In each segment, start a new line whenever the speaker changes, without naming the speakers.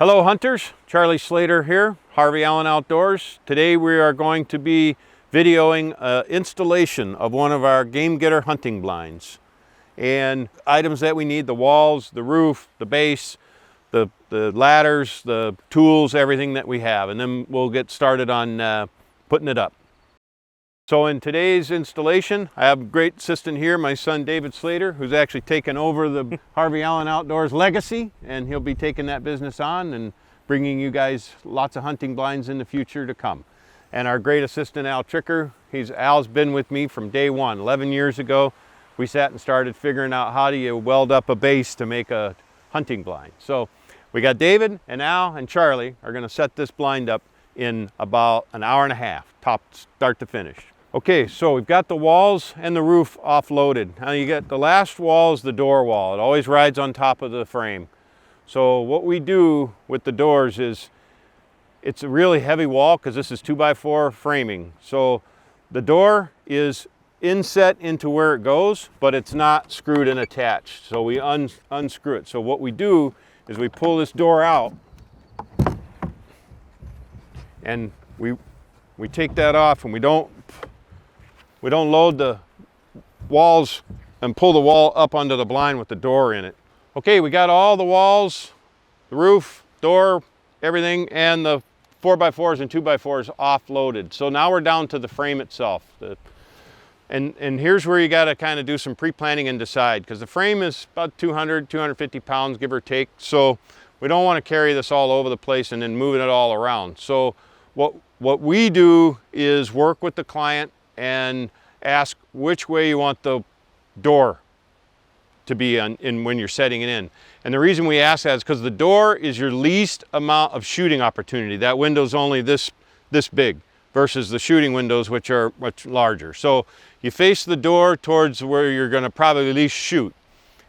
Hello hunters, Charlie Slater here, Harvey Allen Outdoors. Today we are going to be videoing installation of one of our Game Getter hunting blinds. And items that we need: the walls, the roof, the base, the ladders, the tools, everything that we have. And then we'll get started on putting it up. So in today's installation, I have a great assistant here, my son David Slater, who's actually taken over the Harvey Allen Outdoors legacy, and he'll be taking that business on and bringing you guys lots of hunting blinds in the future to come. And our great assistant, Al Tricker, Al's been with me from day one. 11 years ago, we sat and started figuring out how do you weld up a base to make a hunting blind. So we got David and Al and Charlie are going to set this blind up in about an hour and a half, start to finish. Okay, so we've got the walls and the roof offloaded. Now you get the last wall is the door wall. It always rides on top of the frame. So what we do with the doors is, it's a really heavy wall because this is 2x4 framing. So the door is inset into where it goes, but it's not screwed and attached. So we unscrew it. So what we do is we pull this door out and we take that off, and we don't load the walls and pull the wall up onto the blind with the door in it. Okay, we got all the walls, the roof, door, everything, and the 4x4s and 2x4s offloaded. So now we're down to the frame itself. And here's where you got to kind of do some pre-planning and decide, because the frame is about 250 pounds, give or take. So we don't want to carry this all over the place and then moving it all around. So what we do is work with the client and ask which way you want the door to be when you're setting it in. And the reason we ask that is because the door is your least amount of shooting opportunity. That window's only this big versus the shooting windows, which are much larger. So you face the door towards where you're going to probably at least shoot.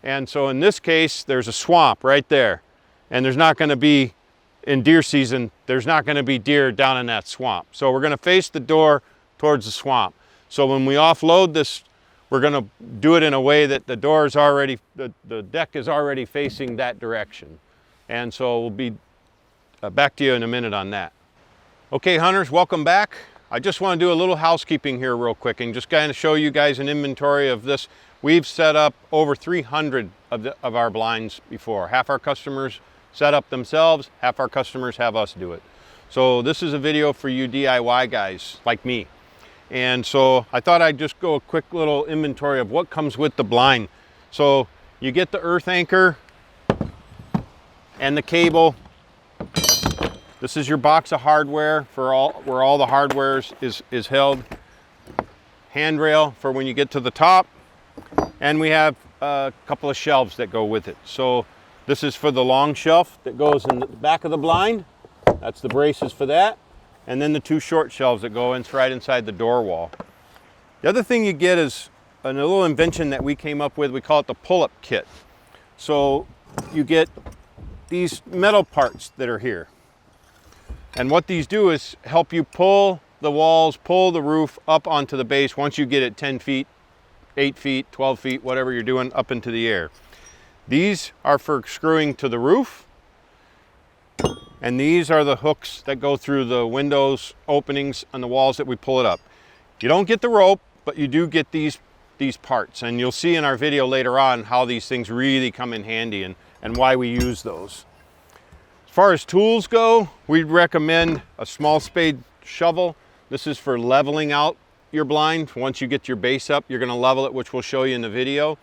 And so in this case, there's a swamp right there. And there's not going to be, in deer season, there's not going to be deer down in that swamp. So we're going to face the door towards the swamp. So when we offload this, we're going to do it in a way that the door is already, the deck is already facing that direction. And so we'll be back to you in a minute on that. Okay, hunters, welcome back. I just want to do a little housekeeping here real quick and just kind of show you guys an inventory of this. We've set up over 300 of our blinds before. Half our customers set up themselves, half our customers have us do it. So this is a video for you DIY guys like me. And so I thought I'd just go a quick little inventory of what comes with the blind. So you get the earth anchor and the cable. This is your box of hardware for where all the hardware is held. Handrail for when you get to the top. And we have a couple of shelves that go with it. So this is for the long shelf that goes in the back of the blind. That's the braces for that. And then the two short shelves that go right inside the door wall. The other thing you get is a little invention that we came up with. We call it the pull-up kit. So you get these metal parts that are here. And what these do is help you pull the walls, pull the roof up onto the base once you get it 10 feet, 8 feet, 12 feet, whatever you're doing, up into the air. These are for screwing to the roof. And these are the hooks that go through the windows, openings on the walls that we pull it up. You don't get the rope, but you do get these parts. And you'll see in our video later on how these things really come in handy and why we use those. As far as tools go, we'd recommend a small spade shovel. This is for leveling out your blind. Once you get your base up, you're going to level it, which we'll show you in the video.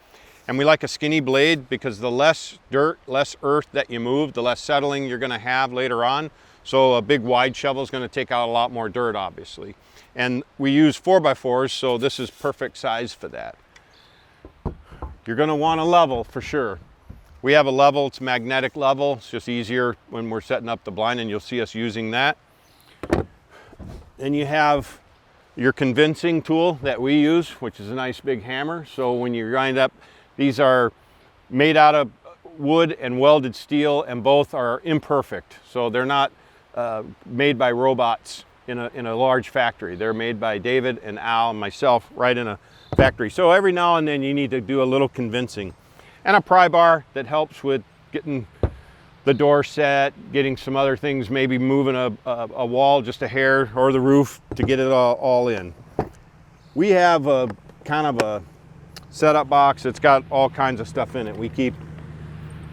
And we like a skinny blade because the less dirt, less earth that you move, the less settling you're going to have later on. So a big wide shovel is going to take out a lot more dirt, obviously. And we use 4x4s, so this is perfect size for that. You're going to want a level for sure. We have a level, it's magnetic level. It's just easier when we're setting up the blind, and you'll see us using that. Then you have your convincing tool that we use, which is a nice big hammer. So when you grind up, these are made out of wood and welded steel, and both are imperfect. So they're not made by robots in a large factory. They're made by David and Al and myself right in a factory. So every now and then you need to do a little convincing. And a pry bar that helps with getting the door set, getting some other things, maybe moving a wall just a hair or the roof to get it all in. We have a kind of a setup box. It's got all kinds of stuff in it. We keep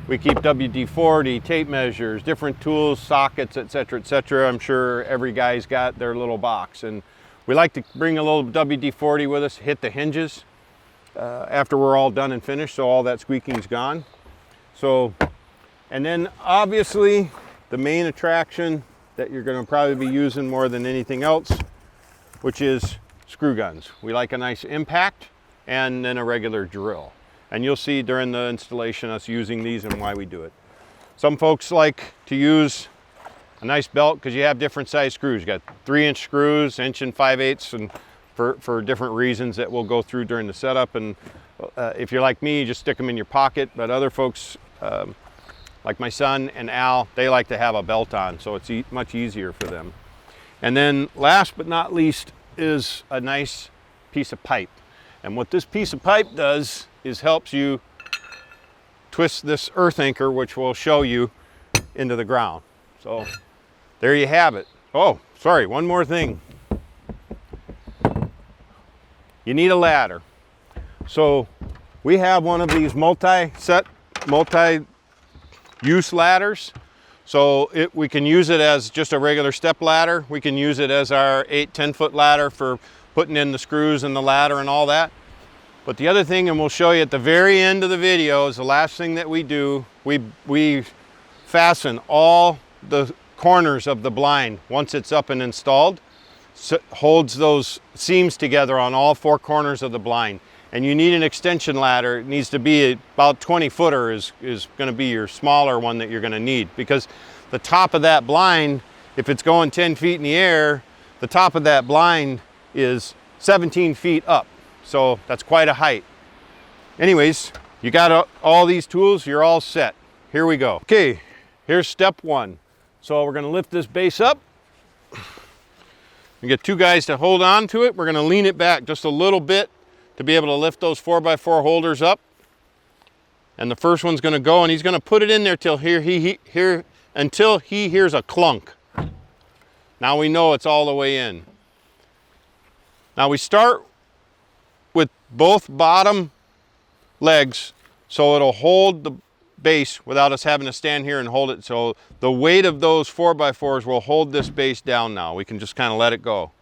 WD-40, tape measures, different tools, sockets, etc., etc. I'm sure every guy's got their little box, and we like to bring a little WD-40 with us, hit the hinges after we're all done and finished, so all that squeaking's gone. So, and then obviously the main attraction that you're going to probably be using more than anything else, which is screw guns. We like a nice impact and then a regular drill. And you'll see during the installation us using these and why we do it. Some folks like to use a nice belt because you have different size screws. You got 3-inch screws, 1 5/8, and for different reasons that we'll go through during the setup. And if you're like me, you just stick them in your pocket. But other folks, like my son and Al, they like to have a belt on, so it's much easier for them. And then last but not least is a nice piece of pipe. And what this piece of pipe does is helps you twist this earth anchor, which we'll show you, into the ground. So there you have it. Oh, sorry, one more thing. You need a ladder. So we have one of these multi-use ladders. So we can use it as just a regular step ladder. We can use it as our 8-10 foot ladder for putting in the screws and the ladder and all that. But the other thing, and we'll show you at the very end of the video, is the last thing that we do, we fasten all the corners of the blind once it's up and installed. So it holds those seams together on all 4 corners of the blind. And you need an extension ladder. It needs to be about 20 footer is going to be your smaller one that you're going to need, because the top of that blind, if it's going 10 feet in the air, the top of that blind is 17 feet up. So that's quite a height. Anyways, you got all these tools, you're all set. Here we go. Okay, here's step 1. So we're going to lift this base up. We get 2 guys to hold on to it. We're going to lean it back just a little bit to be able to lift those 4x4 holders up. And the first one's going to go, and he's going to put it in there till until he hears a clunk. Now we know it's all the way in. Now we start with both bottom legs so it'll hold the base without us having to stand here and hold it. So the weight of those 4x4s will hold this base down now. We can just kind of let it go.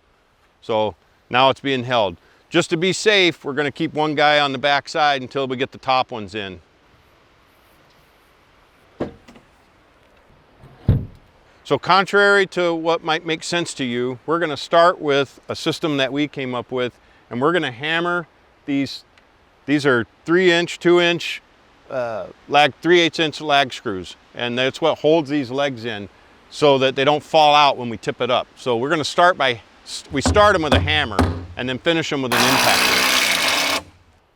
So now it's being held. Just to be safe, we're going to keep one guy on the back side until we get the top ones in. So contrary to what might make sense to you, we're going to start with a system that we came up with, and we're going to hammer these. These are 3-inch, 2-inch, 3/8-inch lag screws, and that's what holds these legs in so that they don't fall out when we tip it up. So we're going to start we start them with a hammer and then finish them with an impactor.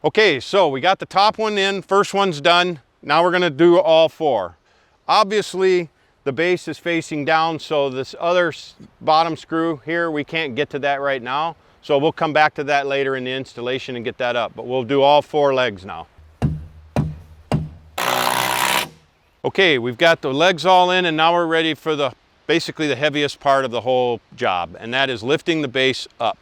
Okay, so we got the top one in, first one's done. Now we're going to do all 4. Obviously, the base is facing down, so this other bottom screw here, we can't get to that right now. So we'll come back to that later in the installation and get that up, but we'll do all 4 legs now. Okay, we've got the legs all in, and now we're ready for basically the heaviest part of the whole job, and that is lifting the base up.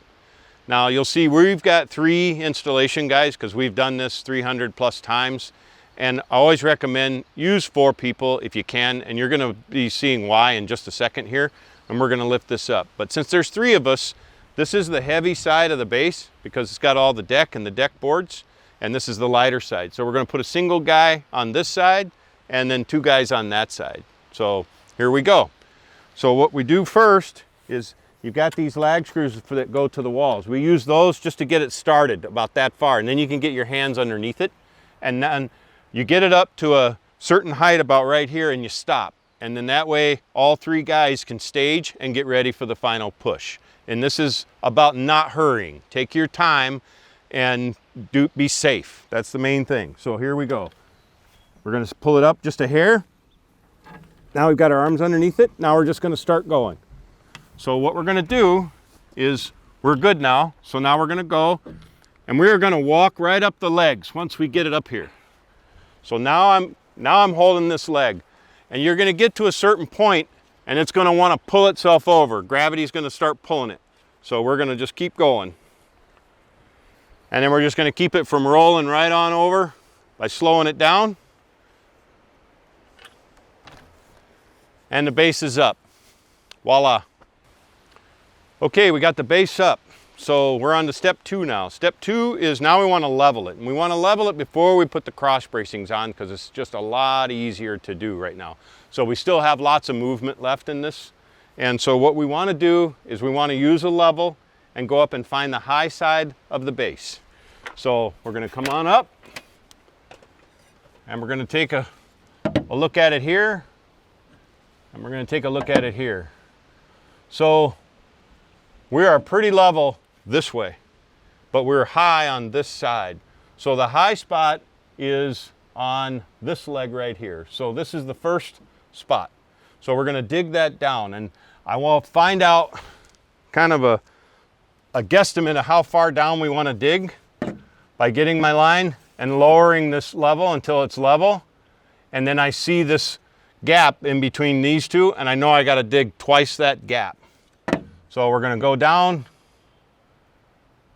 Now you'll see we've got 3 installation guys because we've done this 300 plus times, and I always recommend use 4 people if you can, and you're going to be seeing why in just a second here, and we're going to lift this up. But since there's 3 of us, this is the heavy side of the base because it's got all the deck and the deck boards, and this is the lighter side. So we're going to put a single guy on this side and then 2 guys on that side. So here we go. So what we do first is you've got these lag screws that go to the walls. We use those just to get it started about that far, and then you can get your hands underneath it, and then you get it up to a certain height about right here and you stop. And then that way all 3 guys can stage and get ready for the final push. And this is about not hurrying. Take your time and be safe. That's the main thing. So here we go. We're going to pull it up just a hair. Now we've got our arms underneath it. Now we're just going to start going. So what we're going to do is we're good now. So now we're going to go, and we're going to walk right up the legs once we get it up here. So now I'm holding this leg. And you're going to get to a certain point and it's going to want to pull itself over. Gravity's going to start pulling it. So we're going to just keep going. And then we're just going to keep it from rolling right on over by slowing it down. And the base is up. Voila. Okay, we got the base up. So we're on to step 2 now. Step 2 is now we want to level it. And we want to level it before we put the cross bracings on because it's just a lot easier to do right now. So we still have lots of movement left in this. And so what we want to do is we want to use a level and go up and find the high side of the base. So we're going to come on up and we're going to take a look at it here. And we're going to take a look at it here. So we are pretty level this way, but we're high on this side. So the high spot is on this leg right here. So this is the first spot. So we're going to dig that down, and I will find out kind of a guesstimate of how far down we want to dig by getting my line and lowering this level until it's level. And then I see this gap in between these two, and I know I got to dig twice that gap. So we're going to go down.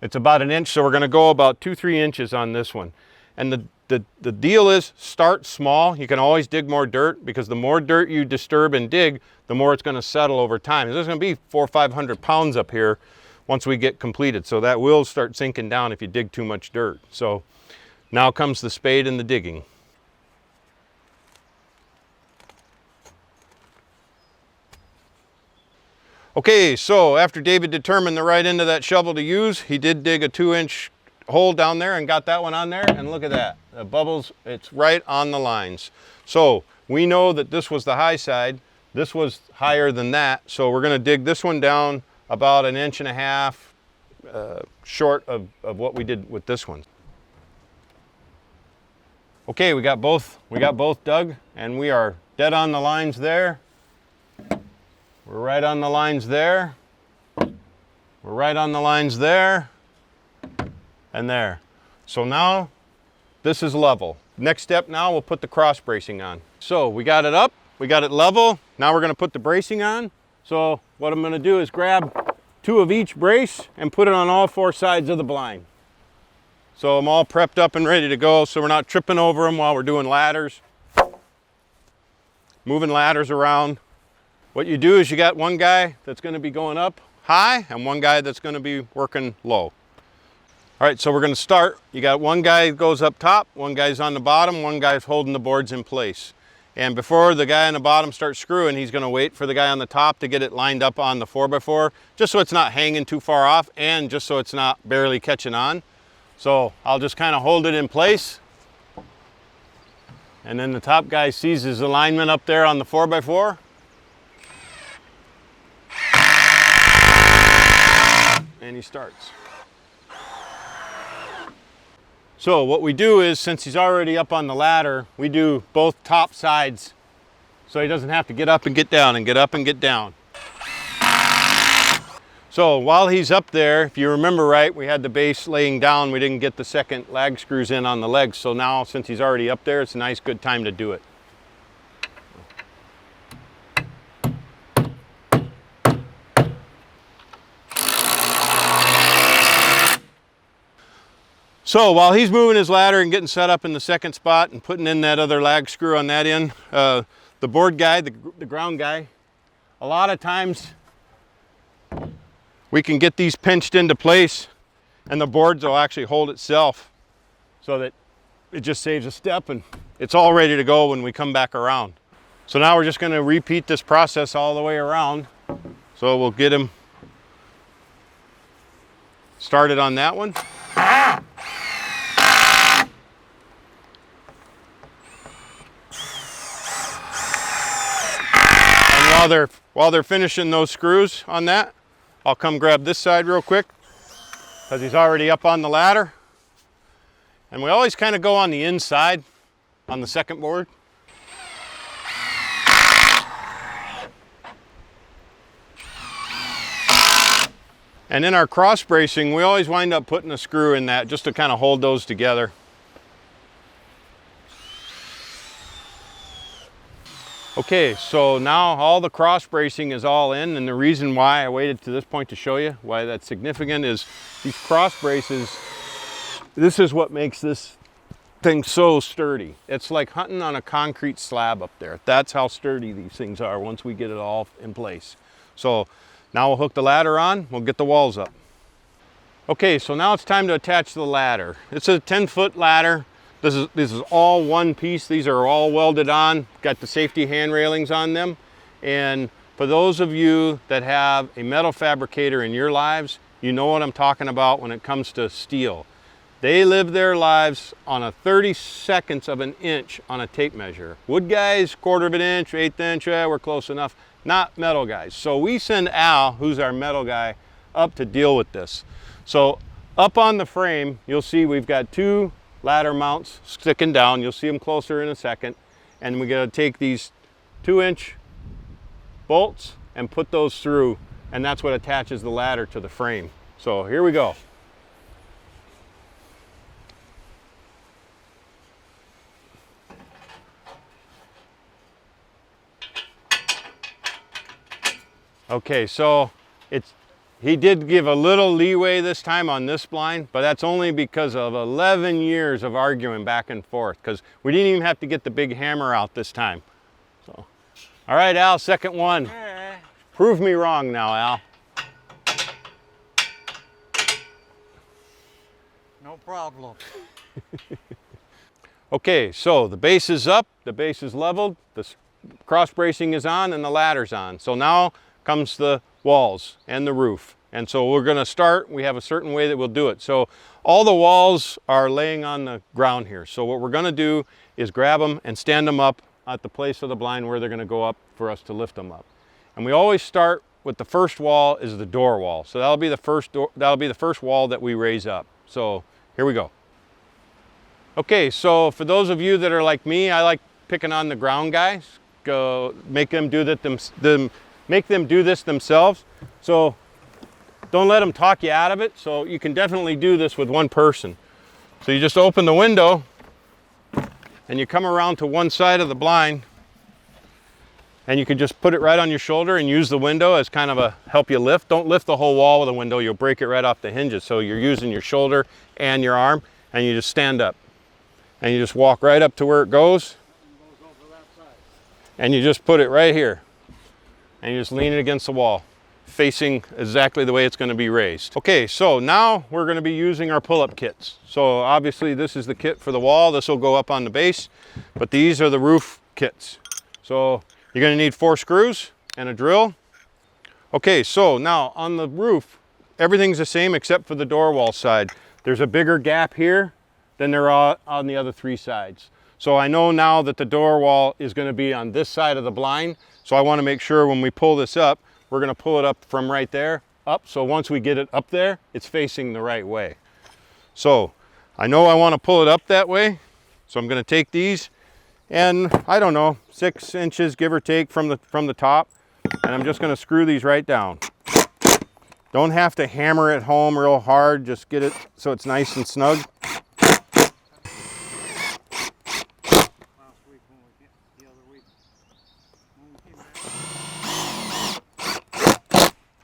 It's about 1 inch, so we're going to go about 2-3 inches on this one. And the deal is start small. You can always dig more dirt because the more dirt you disturb and dig, the more it's going to settle over time. There's going to be 400 or 500 pounds up here once we get completed. So that will start sinking down if you dig too much dirt. So now comes the spade and the digging. Okay, so after David determined the right end of that shovel to use, he did dig a 2-inch hole down there and got that one on there. And look at that, the bubbles, it's right on the lines. So we know that this was the high side. This was higher than that. So we're going to dig this one down about 1.5 inches short of what we did with this one. Okay, we got both dug, and we are dead on the lines there. We're right on the lines there. We're right on the lines there and there. So now this is level. Next step now, we'll put the cross bracing on. So we got it up, we got it level. Now we're going to put the bracing on. So what I'm going to do is grab 2 of each brace and put it on all 4 sides of the blind. So I'm all prepped up and ready to go, so we're not tripping over them while we're doing ladders, moving ladders around. What you do is you got one guy that's going to be going up high and one guy that's going to be working low. All right, so we're going to start. You got one guy goes up top, one guy's on the bottom, one guy's holding the boards in place. And before the guy on the bottom starts screwing, he's going to wait for the guy on the top to get it lined up on the 4x4, just so it's not hanging too far off and just so it's not barely catching on. So I'll just kind of hold it in place. And then the top guy sees his alignment up there on the 4x4. And he starts. So what we do is, since he's already up on the ladder, we do both top sides so he doesn't have to get up and get down and get up and get down. So while he's up there, if you remember right, we had the base laying down. We didn't get the second lag screws in on the legs. So now, since he's already up there, it's a nice good time to do it. So while he's moving his ladder and getting set up in the second spot and putting in that other lag screw on that end, the board guy, the ground guy, a lot of times we can get these pinched into place and the boards will actually hold itself so that it just saves a step and it's all ready to go when we come back around. So now we're just going to repeat this process all the way around. So we'll get him started on that one. While they're finishing those screws on that, I'll come grab this side real quick because he's already up on the ladder. And we always kind of go on the inside on the second board. And in our cross bracing, we always wind up putting a screw in that just to kind of hold those together. Okay, so now all the cross bracing is all in, and the reason why I waited to this point to show you why that's significant is these cross braces, this is what makes this thing so sturdy. It's like hunting on a concrete slab up there. That's how sturdy these things are once we get it all in place. So now we'll hook the ladder on, we'll get the walls up. Okay, so now it's time to attach the ladder. It's a 10-foot ladder. This is all one piece. These are all welded on, got the safety hand railings on them. And for those of you that have a metal fabricator in your lives, you know what I'm talking about when it comes to steel. They live their lives on a 30 seconds of an inch on a tape measure. Wood guys, 1/4 of an inch, 1/8 inch, yeah, we're close enough. Not metal guys. So we send Al, who's our metal guy, up to deal with this. So up on the frame, you'll see we've got 2 ladder mounts sticking down. You'll see them closer in a second. And we got to take these 2-inch bolts and put those through, and that's what attaches the ladder to the frame. So here we go. Okay, so he did give a little leeway this time on this blind, but that's only because of 11 years of arguing back and forth, because we didn't even have to get the big hammer out this time. So, all right, Al, second one. Prove me wrong now, Al.
No problem.
Okay, so the base is up, the base is leveled, the cross bracing is on, and the ladder's on. So now comes the walls and the roof. And so we're going to start, we have a certain way that we'll do it. So all the walls are laying on the ground here. So what we're going to do is grab them and stand them up at the place of the blind where they're going to go up for us to lift them up. And we always start with the first wall is the door wall. So that'll be the first door, that'll be the first wall that we raise up. So here we go. Okay, so for those of you that are like me, I like picking on the ground guys. Go make them do that make them do this themselves. So don't let them talk you out of it. So you can definitely do this with one person. So you just open the window and you come around to one side of the blind, and you can just put it right on your shoulder and use the window as kind of a help you lift. Don't lift the whole wall with the window. You'll break it right off the hinges. So you're using your shoulder and your arm, and you just stand up. And you just walk right up to where it goes. And you just put it right here. And you just lean it against the wall, facing exactly the way it's going to be raised. Okay, so now we're going to be using our pull-up kits. So obviously this is the kit for the wall. This will go up on the base, but these are the roof kits. So you're going to need 4 screws and a drill. Okay, so now on the roof, everything's the same except for the door wall side. There's a bigger gap here than there are on the other 3 sides. So I know now that the door wall is going to be on this side of the blind. So I want to make sure when we pull this up, we're going to pull it up from right there up. So once we get it up there, it's facing the right way. So I know I want to pull it up that way. So I'm going to take these and I don't know, 6 inches give or take from the top. And I'm just going to screw these right down. Don't have to hammer it home real hard. Just get it so it's nice and snug.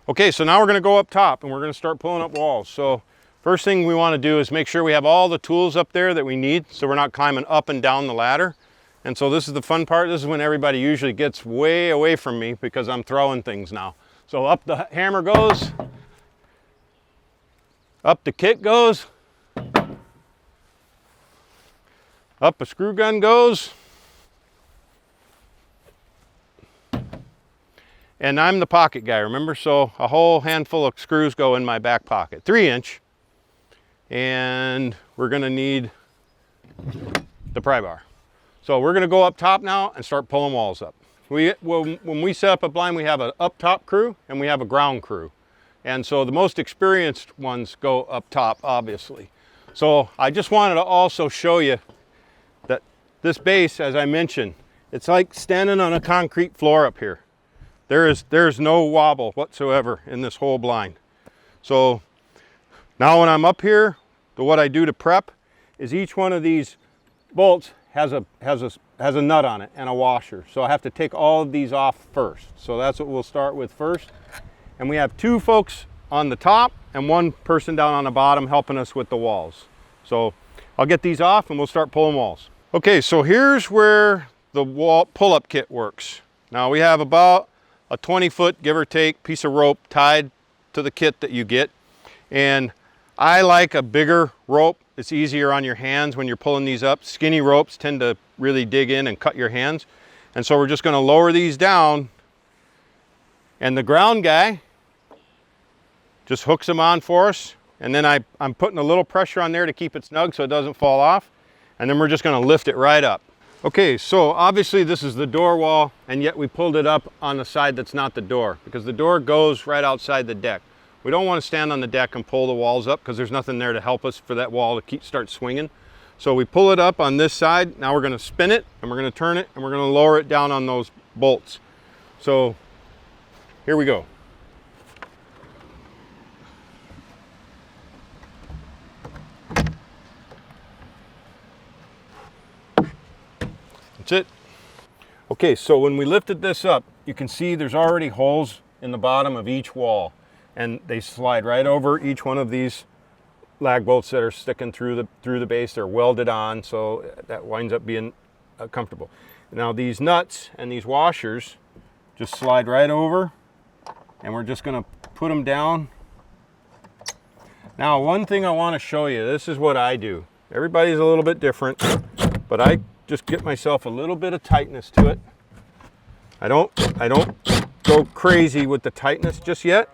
Okay, so now we're going to go up top and we're going to start pulling up walls. So first thing we want to do is make sure we have all the tools up there that we need, so we're not climbing up and down the ladder. And so this is the fun part. This is when everybody usually gets way away from me because I'm throwing things now. So up the hammer goes, up the kit goes, up a screw gun goes, and I'm the pocket guy, remember? So a whole handful of screws go in my back pocket, 3-inch, and we're gonna need the pry bar. So we're gonna go up top now and start pulling walls up. When we set up a blind, we have an up top crew and we have a ground crew. And so the most experienced ones go up top, obviously. So I just wanted to also show you that this base, as I mentioned, it's like standing on a concrete floor up here. There's no wobble whatsoever in this whole blind. So now when I'm up here, what I do to prep is each one of these bolts has a has a nut on it and a washer. So I have to take all of these off first. So that's what we'll start with first. And we have 2 folks on the top and 1 person down on the bottom helping us with the walls. So I'll get these off and we'll start pulling walls. Okay, so here's where the wall pull-up kit works. Now we have about a 20-foot, give or take, piece of rope tied to the kit that you get. And I like a bigger rope. It's easier on your hands when you're pulling these up. Skinny ropes tend to really dig in and cut your hands. And so we're just going to lower these down. And the ground guy just hooks them on for us. And then I'm putting a little pressure on there to keep it snug so it doesn't fall off. And then we're just going to lift it right up. Okay, so obviously this is the door wall, and yet we pulled it up on the side that's not the door, because the door goes right outside the deck. We don't want to stand on the deck and pull the walls up because there's nothing there to help us for that wall to start swinging. So we pull it up on this side. Now we're going to spin it, and we're going to turn it, and we're going to lower it down on those bolts. So here we go. That's it. Okay, so when we lifted this up, you can see there's already holes in the bottom of each wall, and they slide right over each one of these lag bolts that are sticking through the base. They're welded on, so that winds up being comfortable. Now these nuts and these washers just slide right over, and we're just going to put them down. Now one thing I want to show you, this is what I do. Everybody's a little bit different, but I just get myself a little bit of tightness to it. I don't go crazy with the tightness just yet.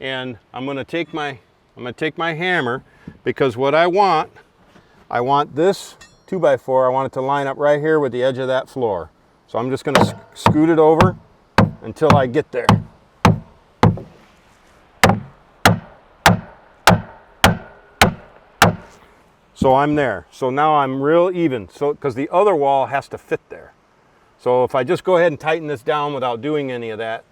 And I'm going to take my hammer, because what I want this 2x4, I want it to line up right here with the edge of that floor. So I'm just going to scoot it over until I get there. So I'm there. So now I'm real even. So because the other wall has to fit there. So if I just go ahead and tighten this down without doing any of that,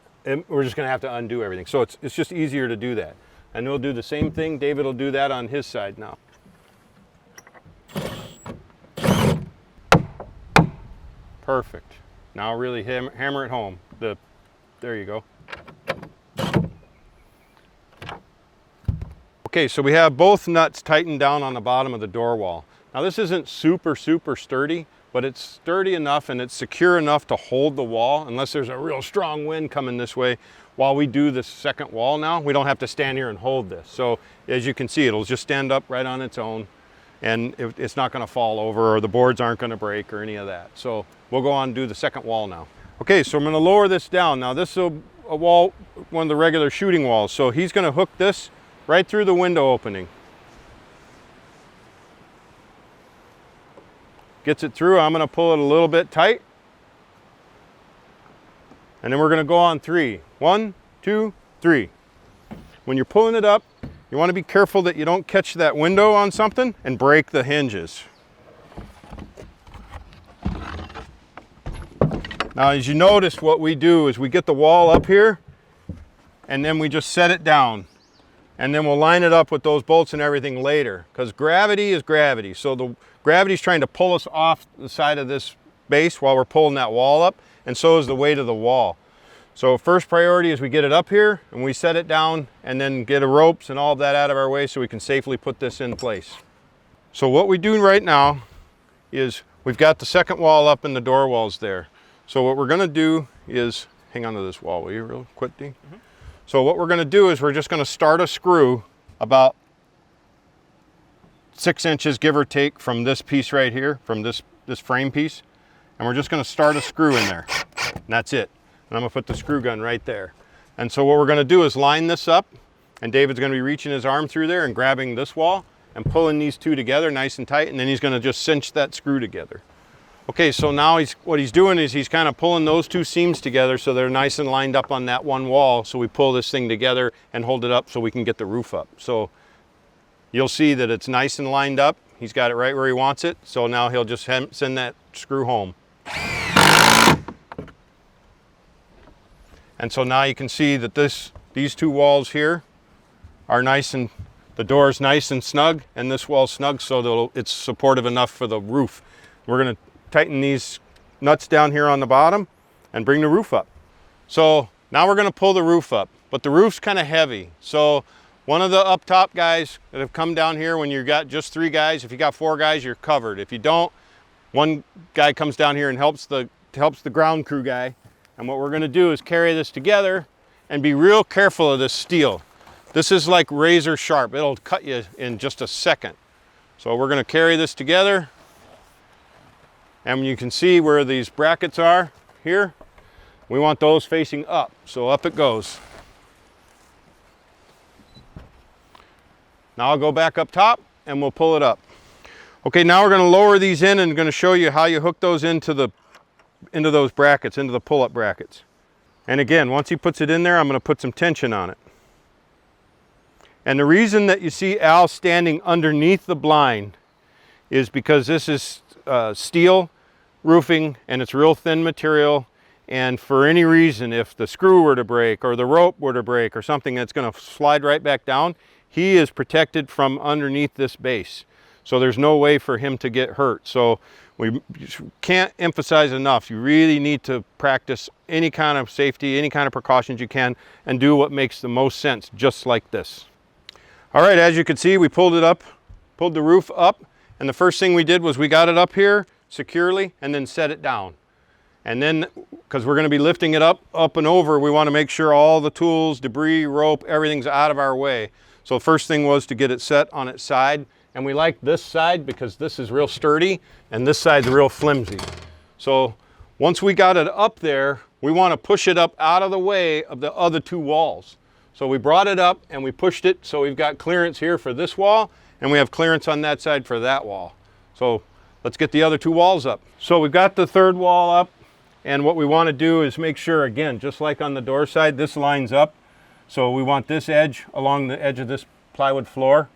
we're just going to have to undo everything. So it's just easier to do that. And we'll do the same thing. David will do that on his side now. Perfect. Now really hammer it home. There you go. Okay, so we have both nuts tightened down on the bottom of the door wall. Now this isn't super sturdy, but it's sturdy enough and it's secure enough to hold the wall unless there's a real strong wind coming this way. While we do the second wall now, we don't have to stand here and hold this. So as you can see, it'll just stand up right on its own, and it's not going to fall over, or the boards aren't going to break or any of that. So we'll go on and do the second wall now. Okay, so I'm going to lower this down. Now this is a wall, one of the regular shooting walls. So he's going to hook this right through the window opening. Gets it through. I'm going to pull it a little bit tight. And then we're going to go on 3. 1, 2, 3. When you're pulling it up, you want to be careful that you don't catch that window on something and break the hinges. Now, as you notice, what we do is we get the wall up here, and then we just set it down. And then we'll line it up with those bolts and everything later, because gravity is gravity. So the gravity's trying to pull us off the side of this base while we're pulling that wall up, and so is the weight of the wall. So first priority is we get it up here and we set it down, and then get the ropes and all of that out of our way so we can safely put this in place. So what we're doing right now is we've got the second wall up and the door walls there. So what we're going to do is, hang on to this wall, will you, real quick, Dee? Mm-hmm. So what we're going to do is we're just going to start a screw about 6 inches, give or take, from this piece right here, from this frame piece. And we're just going to start a screw in there. And that's it. And I'm going to put the screw gun right there. And so what we're going to do is line this up. And David's going to be reaching his arm through there and grabbing this wall and pulling these two together nice and tight. And then he's going to just cinch that screw together. Okay, so now what he's doing is he's kind of pulling those two seams together so they're nice and lined up on that one wall. So we pull this thing together and hold it up so we can get the roof up. So you'll see that it's nice and lined up. He's got it right where he wants it. So now he'll just send that screw home. And so now you can see that these two walls here are nice, and the door is nice and snug, and this wall's snug, so it's supportive enough for the roof. We're going to tighten these nuts down here on the bottom and bring the roof up. So now we're going to pull the roof up, but the roof's kind of heavy. So one of the up top guys that have come down here, when you've got just 3 guys, if you got 4 guys, you're covered. If you don't, one guy comes down here and helps the ground crew guy. And what we're going to do is carry this together and be real careful of this steel. This is like razor sharp. It'll cut you in just a second. So we're going to carry this together. And you can see where these brackets are here. We want those facing up. So up it goes. Now I'll go back up top and we'll pull it up. Okay, now we're going to lower these in and going to show you how you hook those into those brackets, into the pull-up brackets. And again, once he puts it in there, I'm going to put some tension on it. And the reason that you see Al standing underneath the blind is because this is steel roofing and it's real thin material. And for any reason, if the screw were to break or the rope were to break or something that's going to slide right back down, he is protected from underneath this base. So there's no way for him to get hurt. So we can't emphasize enough, you really need to practice any kind of safety, any kind of precautions you can, and do what makes the most sense, just like this. All right, as you can see, we pulled the roof up, and the first thing we did was we got it up here securely and then set it down. And then, because we're going to be lifting it up and over, we want to make sure all the tools, debris, rope, everything's out of our way. So the first thing was to get it set on its side. And we like this side because this is real sturdy and this side's real flimsy. So once we got it up there, we want to push it up out of the way of the other 2 walls. So we brought it up and we pushed it so we've got clearance here for this wall and we have clearance on that side for that wall. So let's get the other 2 walls up. So we've got the 3rd wall up, and what we want to do is make sure, again, just like on the door side, this lines up. So we want this edge along the edge of this plywood floor.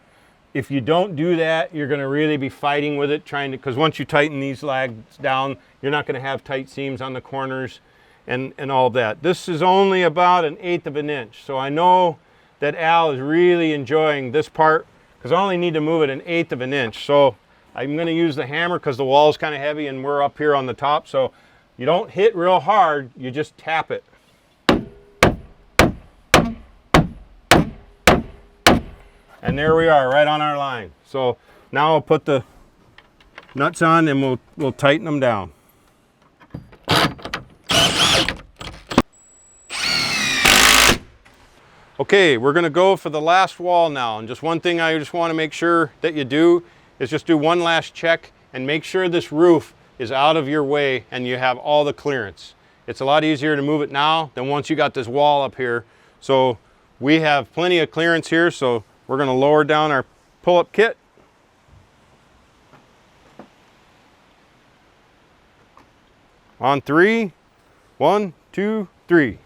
If you don't do that, you're going to really be fighting with it, trying to, because once you tighten these lags down, you're not going to have tight seams on the corners and all that. This is only about 1/8 of an inch. So I know that Al is really enjoying this part because I only need to move it 1/8 of an inch. So I'm going to use the hammer because the wall is kind of heavy and we're up here on the top. So you don't hit real hard, you just tap it. And there we are, right on our line. So now I'll put the nuts on and we'll tighten them down. Okay, we're going to go for the last wall now. And just one thing I just want to make sure that you do is just do one last check and make sure this roof is out of your way and you have all the clearance. It's a lot easier to move it now than once you got this wall up here. So we have plenty of clearance here, so we're going to lower down our pull-up kit. On 3, 1, 2, 3.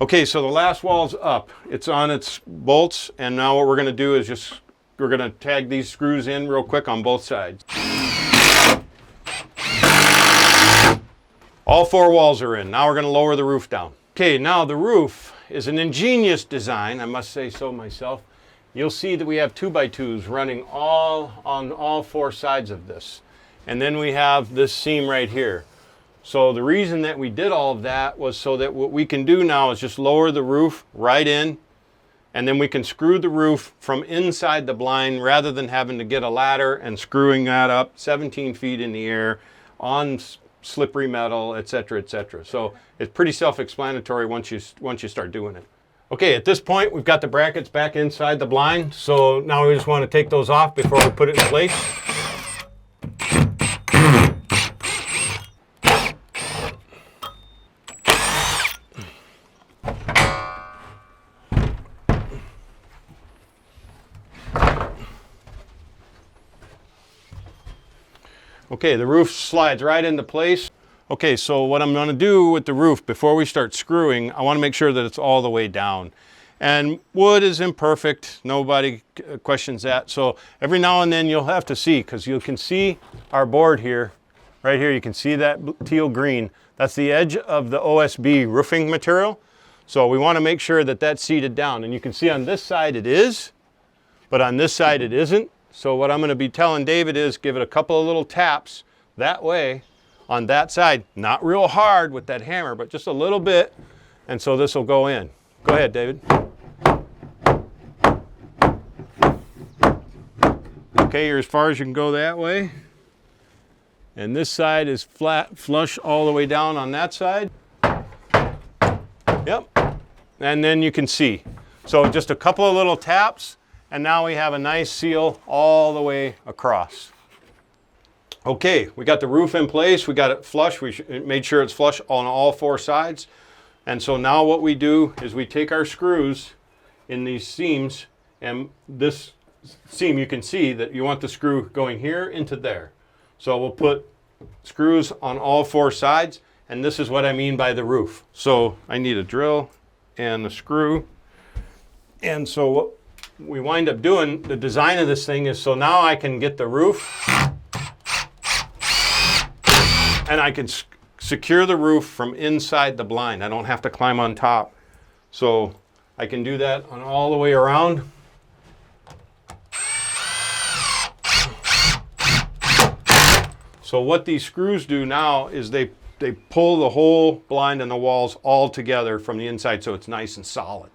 Okay, so the last wall's up. It's on its bolts, and now what we're going to do is we're going to tag these screws in real quick on both sides. All 4 walls are in. Now we're going to lower the roof down. Okay, now the roof is an ingenious design, I must say so myself. You'll see that we have 2x2s running on all 4 sides of this. And then we have this seam right here. So the reason that we did all of that was so that what we can do now is just lower the roof right in, and then we can screw the roof from inside the blind rather than having to get a ladder and screwing that up 17 feet in the air on slippery metal, etc., etc. So it's pretty self-explanatory once you start doing it. Okay, at this point we've got the brackets back inside the blind, so now we just want to take those off before we put it in place. Okay, the roof slides right into place. Okay, so what I'm going to do with the roof before we start screwing, I want to make sure that it's all the way down. And wood is imperfect, nobody questions that. So every now and then you'll have to see, because you can see our board here, right here, you can see that teal green. That's the edge of the OSB roofing material. So we want to make sure that that's seated down. And you can see on this side it is, but on this side it isn't. So what I'm going to be telling David is give it a couple of little taps that way on that side. Not real hard with that hammer, but just a little bit. And so this will go in. Go ahead, David. Okay, you're as far as you can go that way. And this side is flat, flush all the way down on that side. Yep. And then you can see. So just a couple of little taps, and now we have a nice seal all the way across. Okay, we got the roof in place. We got it flush. We made sure it's flush on all four sides. And so now what we do is we take our screws in these seams, and this seam, you can see that you want the screw going here into there. So we'll put screws on all four sides, and this is what I mean by the roof. So I need a drill and a screw. And so what we wind up doing, the design of this thing is so now I can get the roof and I can secure the roof from inside the blind. I don't have to climb on top. So I can do that on all the way around. So what these screws do now is they pull the whole blind and the walls all together from the inside so it's nice and solid.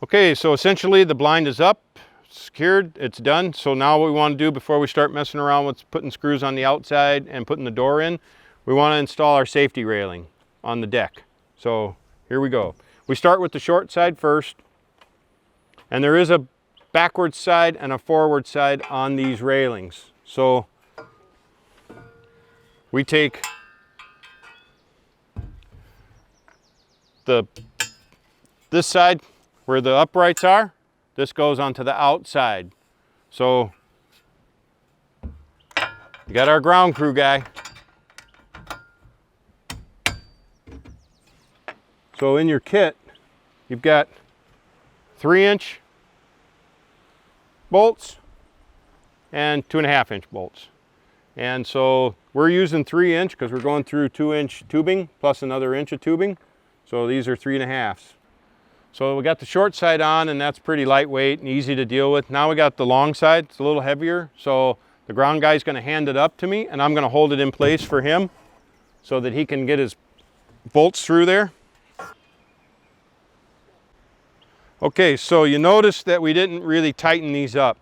Okay, so essentially the blind is up, secured, it's done. So now what we want to do before we start messing around with putting screws on the outside and putting the door in, we want to install our safety railing on the deck. So here we go. We start with the short side first, and there is a backward side and a forward side on these railings. So we take this side where the uprights are, this goes onto the outside. So we got our ground crew guy. So in your kit, you've got 3-inch bolts and 2.5-inch bolts. And so we're using 3-inch because we're going through 2-inch tubing plus another inch of tubing. So these are 3.5s. So we got the short side on, and that's pretty lightweight and easy to deal with. Now we got the long side, it's a little heavier. So the ground guy's gonna hand it up to me, and I'm gonna hold it in place for him so that he can get his bolts through there. Okay, so you notice that we didn't really tighten these up.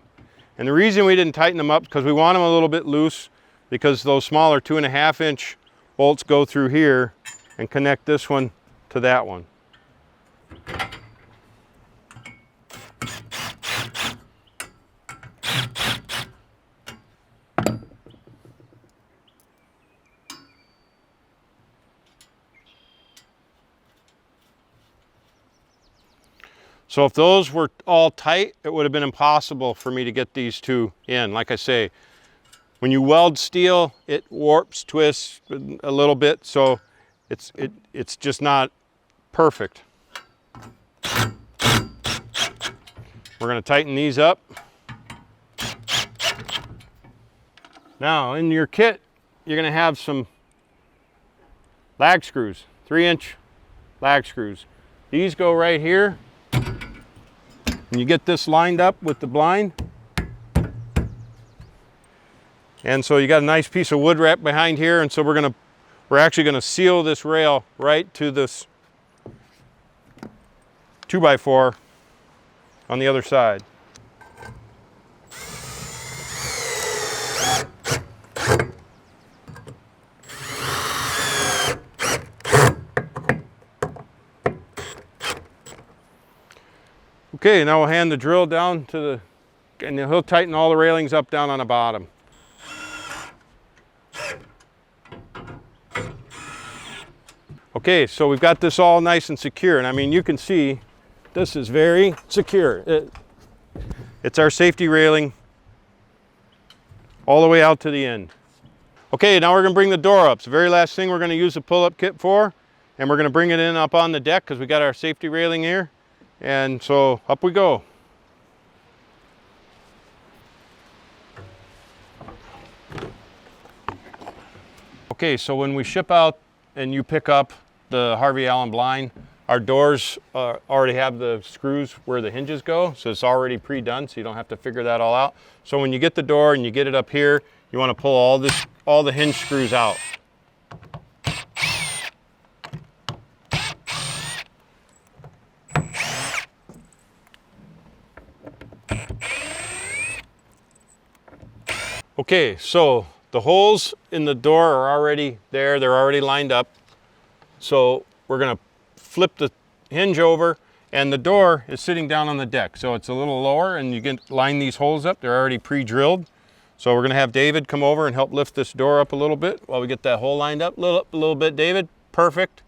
And the reason we didn't tighten them up is because we want them a little bit loose, because those smaller 2.5-inch bolts go through here and connect this one to that one. So if those were all tight, it would have been impossible for me to get these two in. Like I say, when you weld steel, it warps, twists a little bit, so it's just not perfect. We're going to tighten these up. Now in your kit, you're going to have some lag screws, 3-inch lag screws. These go right here. And you get this lined up with the blind. And so you got a nice piece of wood wrap behind here, and so we're actually gonna seal this rail right to this 2x4 on the other side. Okay, now we'll hand the drill down to the, and he'll tighten all the railings up down on the bottom. Okay, so we've got this all nice and secure, and I mean, you can see this is very secure. It's our safety railing all the way out to the end. Okay, now we're gonna bring the door up. It's the very last thing we're gonna use the pull-up kit for, and we're gonna bring it in up on the deck because we got our safety railing here. And so up we go. Okay, so when we ship out and you pick up the Harvey Allen blind, our doors already have the screws where the hinges go, so it's already pre-done, so you don't have to figure that all out. So when you get the door and you get it up here, you want to pull all the hinge screws out. Okay, so the holes in the door are already there, they're already lined up. So we're gonna flip the hinge over, and the door is sitting down on the deck. So it's a little lower, and you can line these holes up, they're already pre-drilled. So we're gonna have David come over and help lift this door up a little bit while we get that hole lined up. A little bit, David, perfect.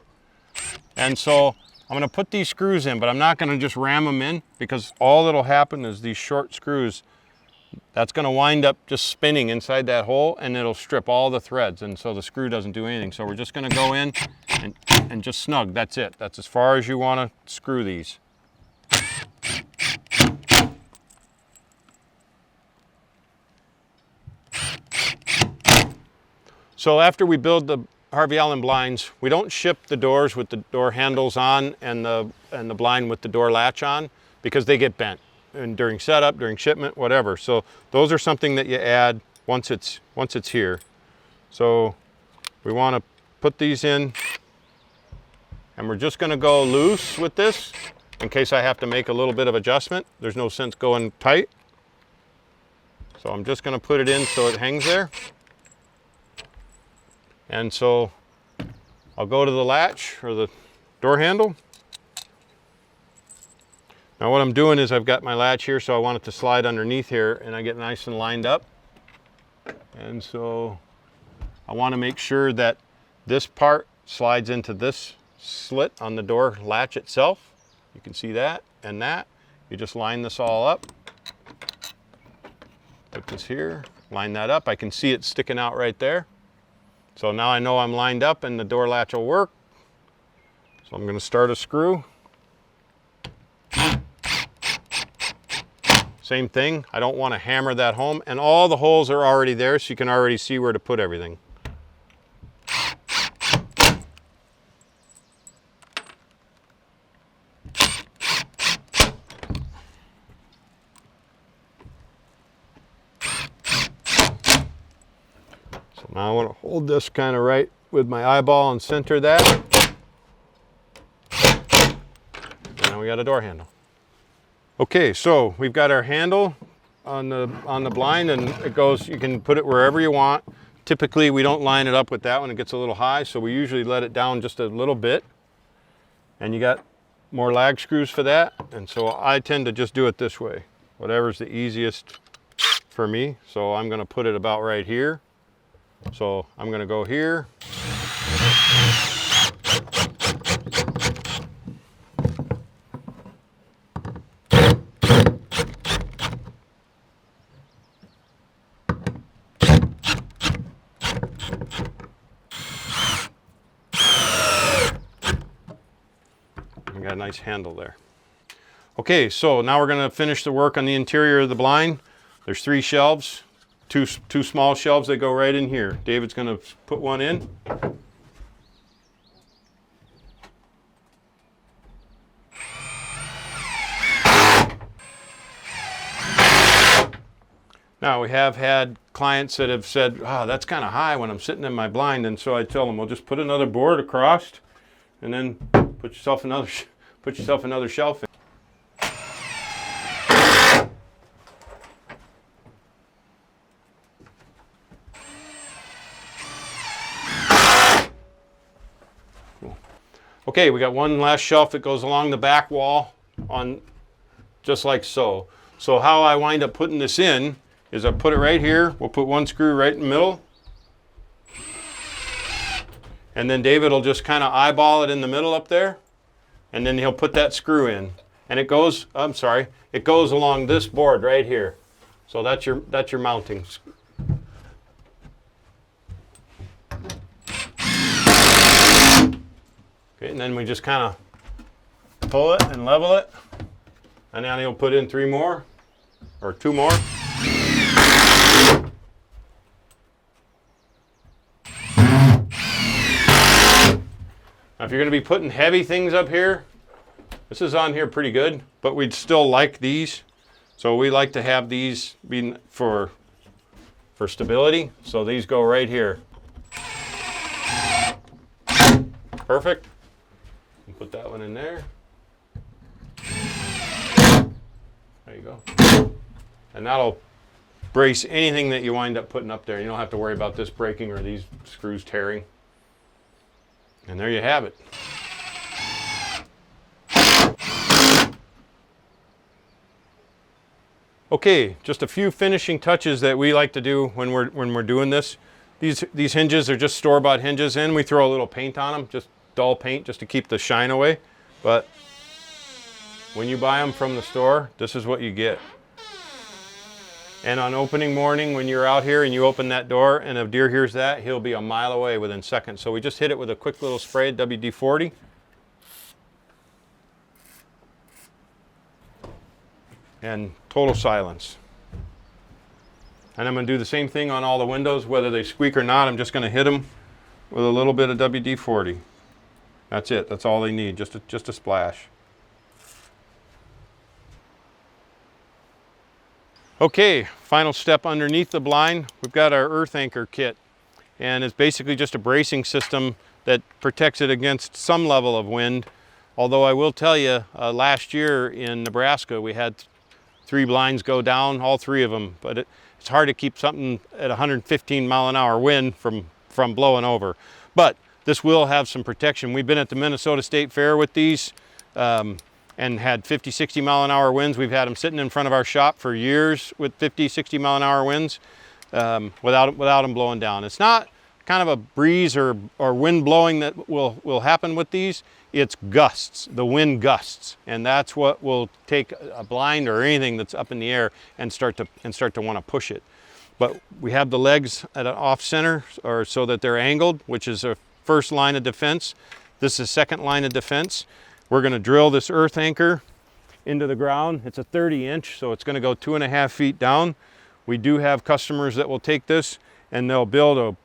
And so I'm gonna put these screws in, but I'm not gonna just ram them in, because all that'll happen is these short screws, that's going to wind up just spinning inside that hole, and it'll strip all the threads, and so the screw doesn't do anything. So we're just going to go in and just snug. That's it. That's as far as you want to screw these. So after we build the Harvey Allen blinds, we don't ship the doors with the door handles on and the blind with the door latch on, because they get bent. And during setup, during shipment, whatever. So those are something that you add once it's here. So we want to put these in, and we're just going to go loose with this in case I have to make a little bit of adjustment. There's no sense going tight. So I'm just going to put it in so it hangs there. And so I'll go to the latch or the door handle. Now what I'm doing is I've got my latch here, so I want it to slide underneath here, and I get nice and lined up. And so I want to make sure that this part slides into this slit on the door latch itself. You can see that and that. You just line this all up. Put this here, line that up. I can see it sticking out right there. So now I know I'm lined up and the door latch will work. So I'm going to start a screw. Same thing, I don't want to hammer that home, and all the holes are already there, so you can already see where to put everything. So now I want to hold this kind of right with my eyeball and center that. And now we got a door handle. Okay, so we've got our handle on the blind, and it goes, you can put it wherever you want. Typically we don't line it up with that one, it gets a little high, so we usually let it down just a little bit. And you got more lag screws for that, and so I tend to just do it this way, whatever's the easiest for me. So I'm going to put it about right here. So I'm going to go here. Got a nice handle there. Okay, so now we're going to finish the work on the interior of the blind. There's 3 shelves, two small shelves that go right in here. David's going to put one in. Now we have had clients that have said, "Oh, that's kind of high when I'm sitting in my blind," and so I tell them, well, just put another board across, and then put yourself another shelf in. Cool. Okay, we got one last shelf that goes along the back wall, on just like so. So how I wind up putting this in is I put it right here. We'll put one screw right in the middle. And then David will just kind of eyeball it in the middle up there. And then he'll put that screw in. And it goes, it goes along this board right here. So that's your mounting. Okay, and then we just kind of pull it and level it. And then he'll put in 3 more, or 2 more. Now, if you're going to be putting heavy things up here, this is on here pretty good, but we'd still like these. So we like to have these be for stability. So these go right here. Perfect. Put that one in there. There you go. And that'll brace anything that you wind up putting up there. You don't have to worry about this breaking or these screws tearing. And there you have it. Okay, just a few finishing touches that we like to do when we're doing this. These hinges are just store-bought hinges, and we throw a little paint on them, just dull paint, just to keep the shine away. But when you buy them from the store, this is what you get. And on opening morning, when you're out here and you open that door and a deer hears that, he'll be a mile away within seconds. So we just hit it with a quick little spray, WD-40. And total silence. And I'm going to do the same thing on all the windows, whether they squeak or not. I'm just going to hit them with a little bit of WD-40. That's it. That's all they need, just a splash. Okay, final step underneath the blind. We've got our earth anchor kit, and it's basically just a bracing system that protects it against some level of wind. Although I will tell you, last year in Nebraska, we had 3 blinds go down, all 3 of them. But it's hard to keep something at 115 mile an hour wind from blowing over. But this will have some protection. We've been at the Minnesota State Fair with these and had 50, 60 mile an hour winds. We've had them sitting in front of our shop for years with 50, 60 mile an hour winds without them blowing down. It's not kind of a breeze or wind blowing that will happen with these. It's gusts, the wind gusts, and that's what will take a blind or anything that's up in the air and start to want to push it. But we have the legs at an off center, or so that they're angled, which is a first line of defense. This is second line of defense. We're going to drill this earth anchor into the ground. It's a 30-inch, so it's going to go 2.5 feet down. We do have customers that will take this and they'll build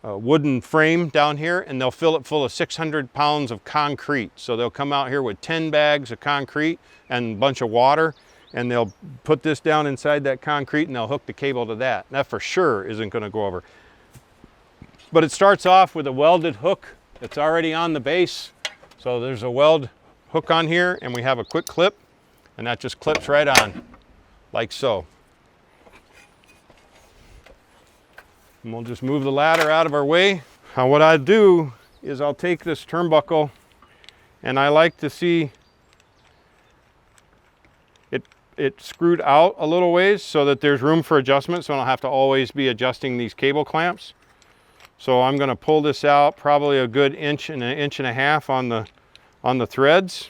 a wooden frame down here, and they'll fill it full of 600 pounds of concrete. So they'll come out here with 10 bags of concrete and a bunch of water, and they'll put this down inside that concrete and they'll hook the cable to that. That for sure isn't going to go over. But it starts off with a welded hook that's already on the base. So there's a weld hook on here, and we have a quick clip, and that just clips right on, like so. And we'll just move the ladder out of our way. Now what I do is I'll take this turnbuckle, and I like to see it screwed out a little ways so that there's room for adjustment, so I don't have to always be adjusting these cable clamps. So I'm going to pull this out probably a good inch and an inch and a half on the threads.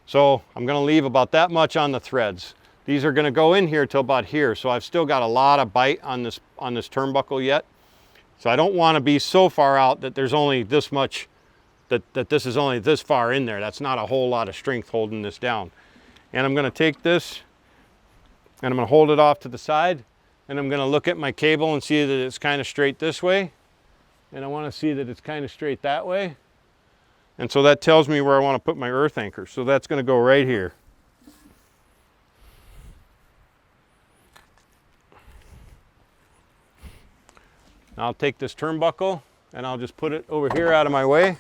So I'm going to leave about that much on the threads. These are going to go in here till about here, so I've still got a lot of bite on this turnbuckle yet. So I don't want to be so far out that there's only this much, that this is only this far in there. That's not a whole lot of strength holding this down. And I'm going to take this and I'm going to hold it off to the side, and I'm going to look at my cable and see that it's kind of straight this way, and I want to see that it's kind of straight that way. And so that tells me where I want to put my earth anchor. So that's going to go right here. Now I'll take this turnbuckle and I'll just put it over here out of my way.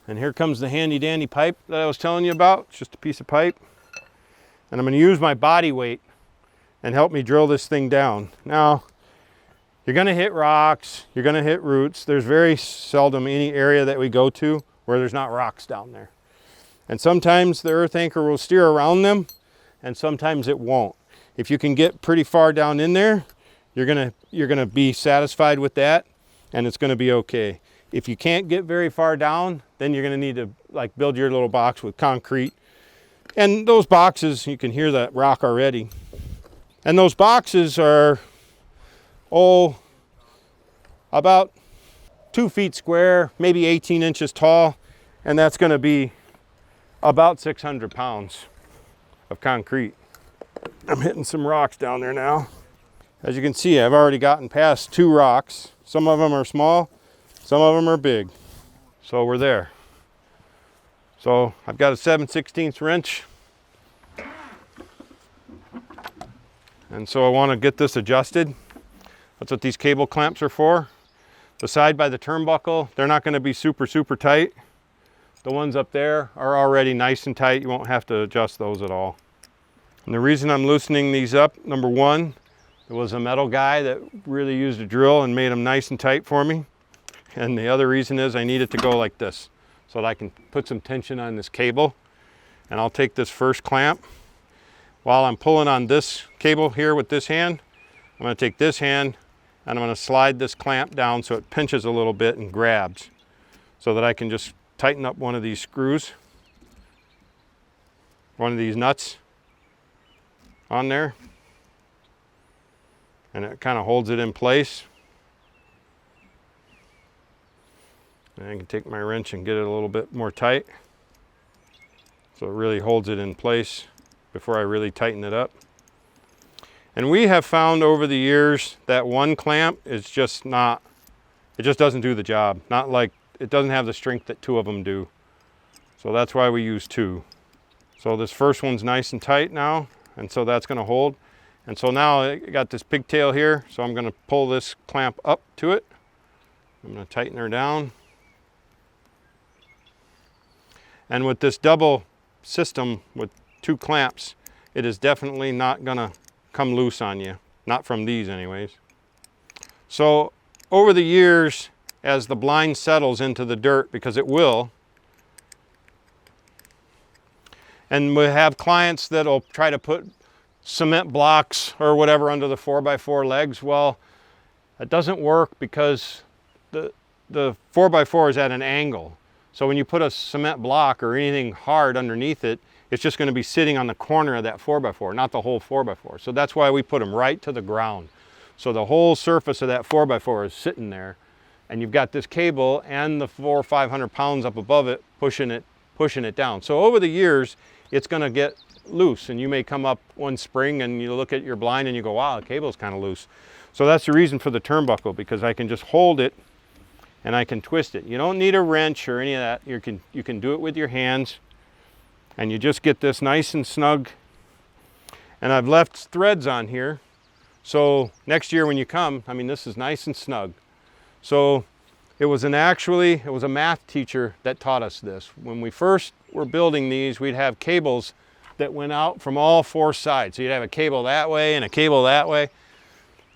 And here comes the handy dandy pipe that I was telling you about. It's just a piece of pipe. And I'm going to use my body weight and help me drill this thing down. Now, you're going to hit rocks, you're going to hit roots. There's very seldom any area that we go to where there's not rocks down there. And sometimes the earth anchor will steer around them, and sometimes it won't. If you can get pretty far down in there, you're gonna be satisfied with that, and it's going to be okay. If you can't get very far down, then you're going to need to like build your little box with concrete. And those boxes, you can hear that rock already. And those boxes are, about 2 feet square, maybe 18 inches tall. And that's going to be about 600 pounds of concrete. I'm hitting some rocks down there now. As you can see, I've already gotten past 2 rocks. Some of them are small, some of them are big. So we're there. So I've got a 7/16 wrench. And so I want to get this adjusted. That's what these cable clamps are for. The side by the turnbuckle, they're not going to be super tight. The ones up there are already nice and tight. You won't have to adjust those at all. And the reason I'm loosening these up, number one, there was a metal guy that really used a drill and made them nice and tight for me. And the other reason is I need it to go like this so that I can put some tension on this cable. And I'll take this first clamp. While I'm pulling on this cable here with this hand, I'm going to take this hand and I'm going to slide this clamp down so it pinches a little bit and grabs so that I can just tighten up one of these screws, one of these nuts on there, and it kind of holds it in place. And I can take my wrench and get it a little bit more tight so it really holds it in place before I really tighten it up. And we have found over the years that one clamp is just not, it just doesn't do the job. Not like, it doesn't have the strength that 2 of them do. So that's why we use 2. So this first one's nice and tight now, and so that's going to hold. And so now I got this pigtail here, so I'm going to pull this clamp up to it. I'm going to tighten her down. And with this double system with 2 clamps, it is definitely not going to come loose on you. Not from these anyways. So over the years, as the blind settles into the dirt, because it will, and we have clients that'll try to put cement blocks or whatever under the 4x4 legs. Well, it doesn't work because the 4x4 is at an angle. So when you put a cement block or anything hard underneath it, it's just going to be sitting on the corner of that 4x4, not the whole 4x4. So that's why we put them right to the ground. So the whole surface of that 4x4 is sitting there, and you've got this cable and the 400 or 500 pounds up above it pushing it down. So over the years, it's going to get loose, and you may come up one spring and you look at your blind and you go, wow, the cable's kind of loose. So that's the reason for the turnbuckle, because I can just hold it and I can twist it. You don't need a wrench or any of that. You can do it with your hands, and you just get this nice and snug. And I've left threads on here, so next year when you come, I mean, this is nice and snug. So it was a math teacher that taught us this. When we first were building these, we'd have cables that went out from all 4 sides. So you'd have a cable that way and a cable that way.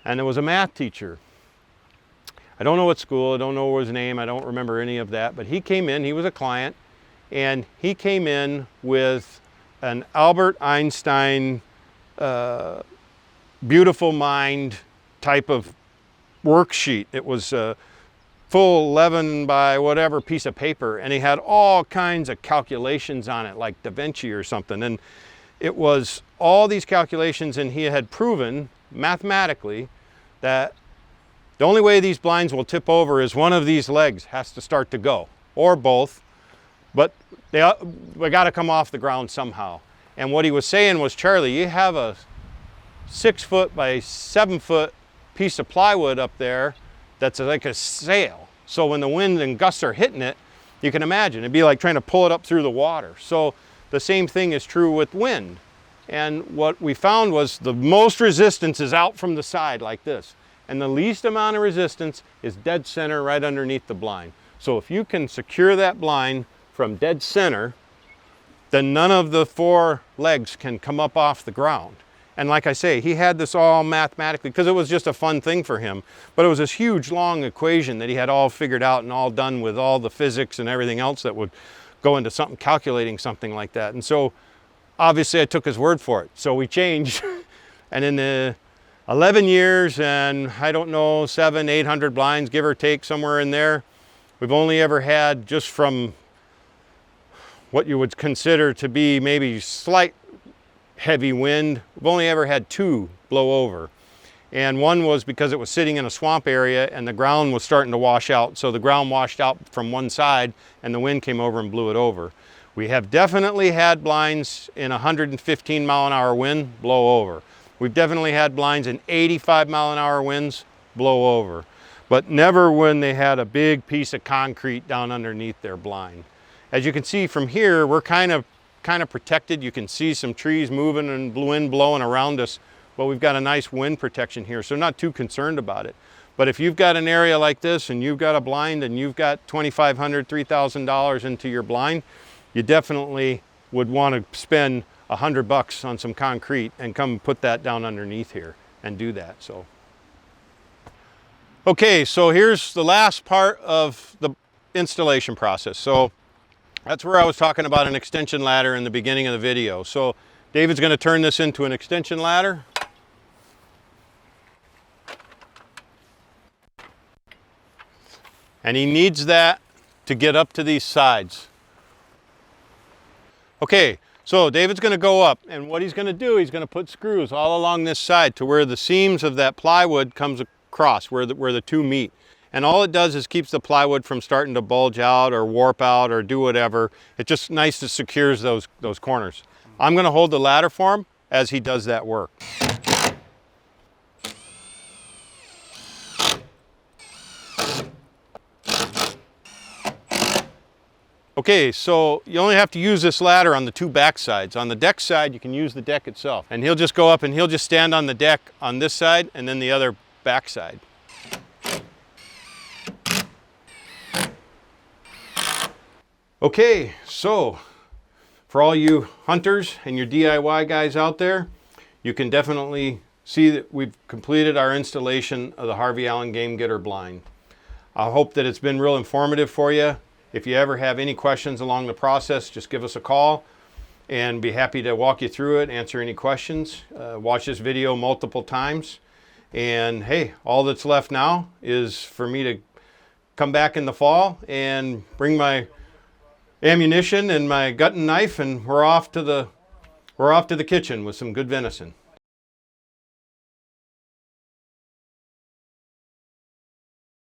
And there was a math teacher. I don't know what school, I don't know his name, I don't remember any of that, but he came in, he was a client, and he came in with an Albert Einstein beautiful mind type of worksheet. It was a full 11 by whatever piece of paper, and he had all kinds of calculations on it, like Da Vinci or something. And it was all these calculations, and he had proven mathematically that the only way these blinds will tip over is one of these legs has to start to go, or both, but they got to come off the ground somehow. And what he was saying was, Charlie, you have a 6-foot by 7-foot piece of plywood up there that's like a sail. So when the wind and gusts are hitting it, you can imagine, it'd be like trying to pull it up through the water. So the same thing is true with wind. And what we found was the most resistance is out from the side like this. And the least amount of resistance is dead center right underneath the blind. So if you can secure that blind from dead center, then none of the 4 legs can come up off the ground. And like I say, he had this all mathematically, because it was just a fun thing for him. But it was this huge long equation that he had all figured out and all done with all the physics and everything else that would go into something, calculating something like that. And so obviously I took his word for it. So we changed. And in the 11 years and I don't know, 700-800 blinds, give or take, somewhere in there, we've only ever had, just from what you would consider to be maybe slight heavy wind, we've only ever had 2 blow over. And one was because it was sitting in a swamp area and the ground was starting to wash out. So the ground washed out from one side and the wind came over and blew it over. We have definitely had blinds in 115 mile an hour wind blow over. We've definitely had blinds in 85-mile-an-hour winds blow over, but never when they had a big piece of concrete down underneath their blind. As you can see from here, we're kind of protected. You can see some trees moving and wind blowing around us, but we've got a nice wind protection here, so not too concerned about it. But if you've got an area like this and you've got a blind and you've got $2,500, $3,000 into your blind, you definitely would want to spend $100 on some concrete and come put that down underneath here and do that. So, okay, so here's the last part of the installation process. So that's where I was talking about an extension ladder in the beginning of the video. So David's going to turn this into an extension ladder. And he needs that to get up to these sides. Okay, so David's going to go up, and what he's going to do, he's going to put screws all along this side to where the seams of that plywood comes across, where the two meet. And all it does is keeps the plywood from starting to bulge out or warp out or do whatever. It just nice to secures those corners. I'm going to hold the ladder for him as he does that work. Okay, so you only have to use this ladder on the two back sides. On the deck side, you can use the deck itself. And he'll just go up and he'll just stand on the deck on this side and then the other back side. Okay, so for all you hunters and your DIY guys out there, you can definitely see that we've completed our installation of the Harvey Allen Game Getter blind. I hope that it's been real informative for you. If you ever have any questions along the process, just give us a call and be happy to walk you through it, answer any questions. Watch this video multiple times. And hey, all that's left now is for me to come back in the fall and bring my ammunition and my gutting knife, and we're off to the kitchen with some good venison.